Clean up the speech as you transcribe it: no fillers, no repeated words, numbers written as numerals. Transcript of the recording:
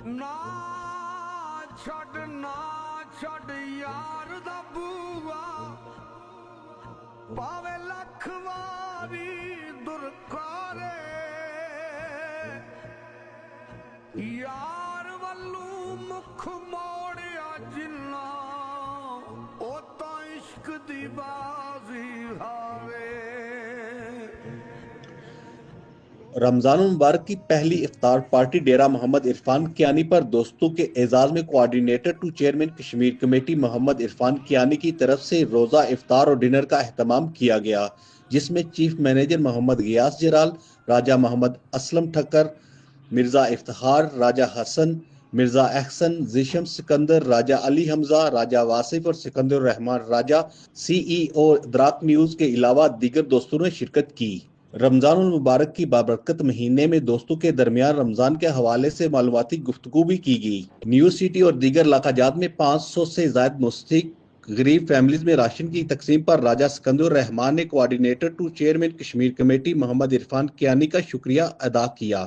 ਨਾ ਛੱਡ ਯਾਰ ਦਾ ਬੂਆ ਪਾਵੇ ਲੱਖ ਵਾਰੀ ਦੁਰਕਾਰੇ ਯਾਰ ਵੱਲੋਂ ਮੁਖ ਮੋੜਿਆ ਜਿੰਨਾ ਉਹ ਤਾਂ ਇਸ਼ਕ ਦੀ ਬਾਜ਼ੀ ਹਾਰੇ। رمضان المبارک کی پہلی افطار پارٹی ڈیرہ محمد عرفان کیانی پر دوستوں کے اعزاز میں coordinator to chairman Kashmir committee Muhammad Irfan Kiani کی طرف سے روزہ افطار اور ڈنر کا اہتمام کیا گیا، جس میں چیف مینیجر محمد غیاث جرال، راجہ محمد اسلم ٹھکر، مرزا افتخار، راجہ حسن، مرزا احسن، زیشم سکندر، راجہ علی حمزہ، راجہ واصف اور سکندر الرحمان راجہ، سی ای او ادراک نیوز کے علاوہ دیگر دوستوں نے شرکت کی۔ رمضان المبارک کی بابرکت مہینے میں دوستوں کے درمیان رمضان کے حوالے سے معلوماتی گفتگو بھی کی گئی۔ نیوز سٹی اور دیگر علاقہ جات میں 500 سے زائد مستحق غریب فیملیز میں راشن کی تقسیم پر راجہ سکندر الرحمان نے coordinator to chairman Kashmir committee Muhammad Irfan Kiani کا شکریہ ادا کیا۔